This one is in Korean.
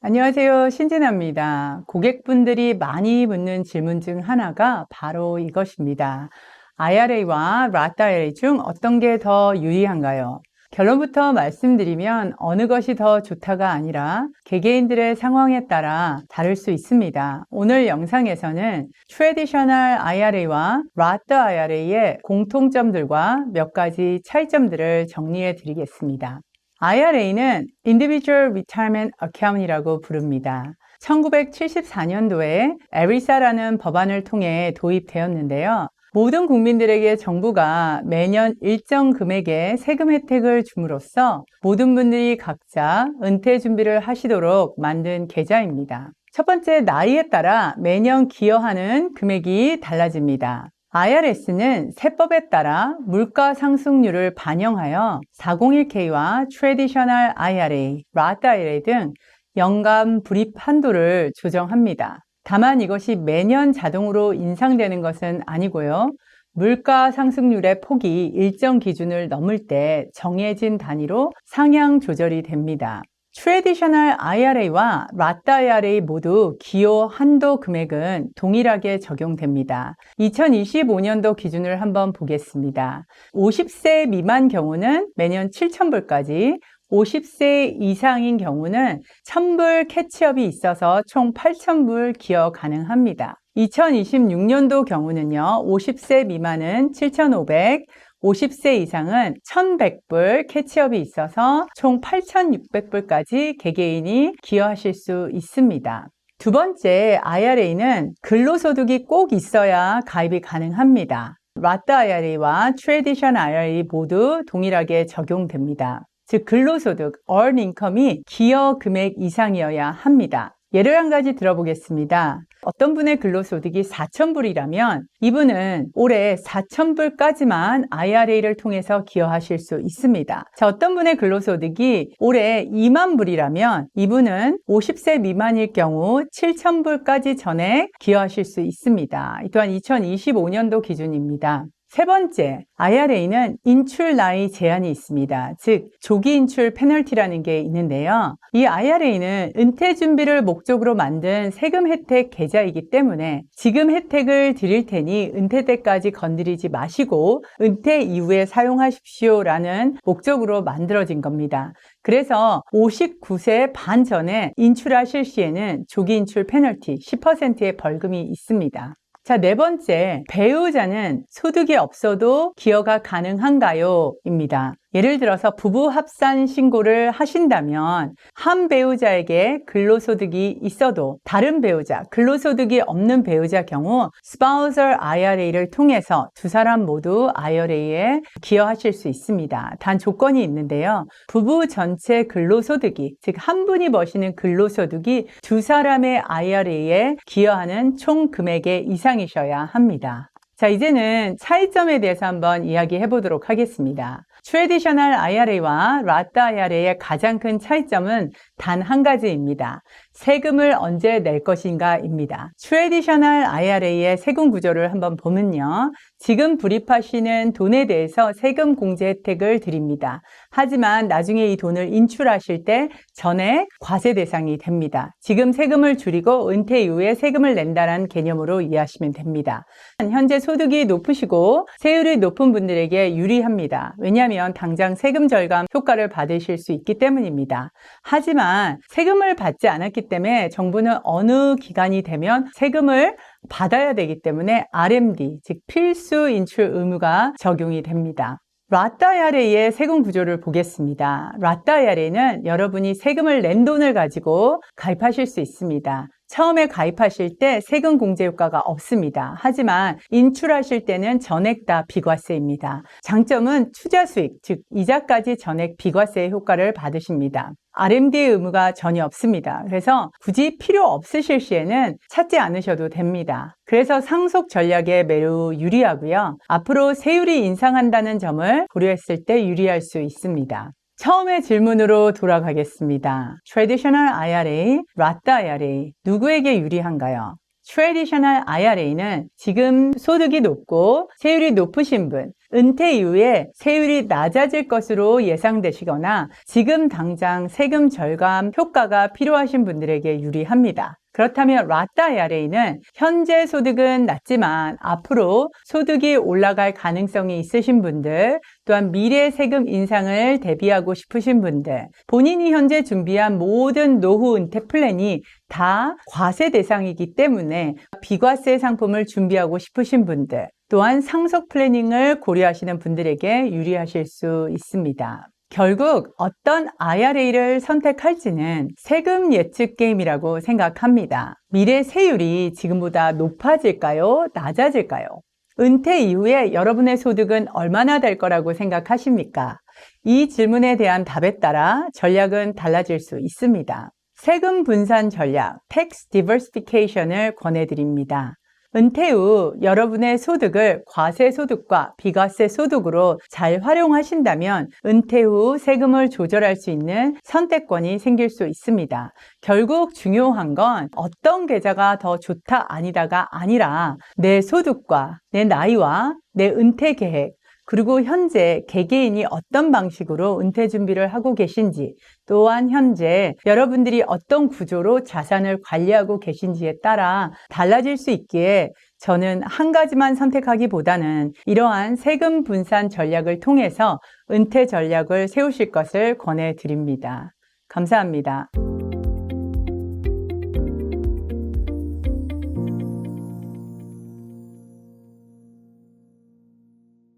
안녕하세요. 신진아입니다. 고객분들이 많이 묻는 질문 중 하나가 바로 이것입니다. IRA와 Roth IRA 중 어떤 게 더 유리한가요? 결론부터 말씀드리면 어느 것이 더 좋다가 아니라 개개인들의 상황에 따라 다를 수 있습니다. 오늘 영상에서는 Traditional IRA와 Roth IRA의 공통점들과 몇 가지 차이점들을 정리해 드리겠습니다. IRA는 Individual Retirement Account이라고 부릅니다. 1974년도에 에리사라는 법안을 통해 도입되었는데요. 모든 국민들에게 정부가 매년 일정 금액의 세금 혜택을 줌으로써 모든 분들이 각자 은퇴 준비를 하시도록 만든 계좌입니다. 첫 번째, 나이에 따라 매년 기여하는 금액이 달라집니다. IRS는 세법에 따라 물가 상승률을 반영하여 401K와 Traditional IRA, Roth IRA 등 연간 불입 한도를 조정합니다. 다만 이것이 매년 자동으로 인상되는 것은 아니고요. 물가 상승률의 폭이 일정 기준을 넘을 때 정해진 단위로 상향 조절이 됩니다. Traditional IRA와 Roth IRA 모두 기여 한도 금액은 동일하게 적용됩니다. 2025년도 기준을 한번 보겠습니다. 50세 미만 경우는 매년 7,000불까지, 50세 이상인 경우는 1,000불 캐치업이 있어서 총 8,000불 기여 가능합니다. 2026년도 경우는요, 50세 미만은 7,500, 50세 이상은 1,100불 캐치업이 있어서 총 8,600불까지 개개인이 기여하실 수 있습니다. 두 번째, IRA는 근로소득이 꼭 있어야 가입이 가능합니다. Roth IRA와 Traditional IRA 모두 동일하게 적용됩니다. 즉, 근로소득, earned income이 기여 금액 이상이어야 합니다. 예를 한 가지 들어보겠습니다. 어떤 분의 근로소득이 4,000불이라면 이분은 올해 4,000불까지만 IRA를 통해서 기여하실 수 있습니다. 자, 어떤 분의 근로소득이 올해 2만 불이라면 이분은 50세 미만일 경우 7,000불까지 전액 기여하실 수 있습니다. 이 또한 2025년도 기준입니다. 세 번째, IRA는 인출 나이 제한이 있습니다. 즉, 조기 인출 페널티라는 게 있는데요. 이 IRA는 은퇴 준비를 목적으로 만든 세금 혜택 계좌이기 때문에 지금 혜택을 드릴 테니 은퇴 때까지 건드리지 마시고 은퇴 이후에 사용하십시오라는 목적으로 만들어진 겁니다. 그래서 59세 반 전에 인출하실 시에는 조기 인출 페널티 10%의 벌금이 있습니다. 자, 네 번째, 배우자는 소득이 없어도 기여가 가능한가요? 입니다. 예를 들어서 부부 합산 신고를 하신다면 한 배우자에게 근로소득이 있어도 다른 배우자, 근로소득이 없는 배우자 경우 spousal IRA를 통해서 두 사람 모두 IRA에 기여하실 수 있습니다. 단 조건이 있는데요. 부부 전체 근로소득이, 즉 한 분이 버시는 근로소득이 두 사람의 IRA에 기여하는 총 금액의 이상이셔야 합니다. 자, 이제는 차이점에 대해서 한번 이야기해 보도록 하겠습니다. Traditional IRA와 Roth IRA의 가장 큰 차이점은 단 한 가지입니다. 세금을 언제 낼 것인가입니다. Traditional IRA의 세금 구조를 한번 보면요. 지금 불입하시는 돈에 대해서 세금 공제 혜택을 드립니다. 하지만 나중에 이 돈을 인출하실 때 전액 과세 대상이 됩니다. 지금 세금을 줄이고 은퇴 이후에 세금을 낸다는 개념으로 이해하시면 됩니다. 현재 소득이 높으시고 세율이 높은 분들에게 유리합니다. 왜냐하면 당장 세금 절감 효과를 받으실 수 있기 때문입니다. 하지만 세금을 받지 않았기 때문에 정부는 어느 기간이 되면 세금을 받아야 되기 때문에 RMD, 즉 필수 인출 의무가 적용이 됩니다. Roth IRA의 세금 구조를 보겠습니다. Roth IRA는 여러분이 세금을 낸 돈을 가지고 가입하실 수 있습니다. 처음에 가입하실 때 세금 공제 효과가 없습니다. 하지만 인출하실 때는 전액 다 비과세입니다. 장점은 투자 수익, 즉 이자까지 전액 비과세의 효과를 받으십니다. RMD의 의무가 전혀 없습니다. 그래서 굳이 필요 없으실 시에는 찾지 않으셔도 됩니다. 그래서 상속 전략에 매우 유리하고요. 앞으로 세율이 인상한다는 점을 고려했을 때 유리할 수 있습니다. 처음의 질문으로 돌아가겠습니다. Traditional IRA, Roth IRA 누구에게 유리한가요? Traditional IRA는 지금 소득이 높고 세율이 높으신 분, 은퇴 이후에 세율이 낮아질 것으로 예상되시거나 지금 당장 세금 절감 효과가 필요하신 분들에게 유리합니다. 그렇다면 라타 IRA는 현재 소득은 낮지만 앞으로 소득이 올라갈 가능성이 있으신 분들, 또한 미래 세금 인상을 대비하고 싶으신 분들, 본인이 현재 준비한 모든 노후 은퇴 플랜이 다 과세 대상이기 때문에 비과세 상품을 준비하고 싶으신 분들, 또한 상속 플래닝을 고려하시는 분들에게 유리하실 수 있습니다. 결국 어떤 IRA를 선택할지는 세금 예측 게임이라고 생각합니다. 미래 세율이 지금보다 높아질까요? 낮아질까요? 은퇴 이후에 여러분의 소득은 얼마나 될 거라고 생각하십니까? 이 질문에 대한 답에 따라 전략은 달라질 수 있습니다. 세금 분산 전략, Tax Diversification을 권해드립니다. 은퇴 후 여러분의 소득을 과세 소득과 비과세 소득으로 잘 활용하신다면 은퇴 후 세금을 조절할 수 있는 선택권이 생길 수 있습니다. 결국 중요한 건 어떤 계좌가 더 좋다 아니다가 아니라 내 소득과 내 나이와 내 은퇴 계획, 그리고 현재 개개인이 어떤 방식으로 은퇴 준비를 하고 계신지, 또한 현재 여러분들이 어떤 구조로 자산을 관리하고 계신지에 따라 달라질 수 있기에 저는 한 가지만 선택하기보다는 이러한 세금 분산 전략을 통해서 은퇴 전략을 세우실 것을 권해드립니다. 감사합니다.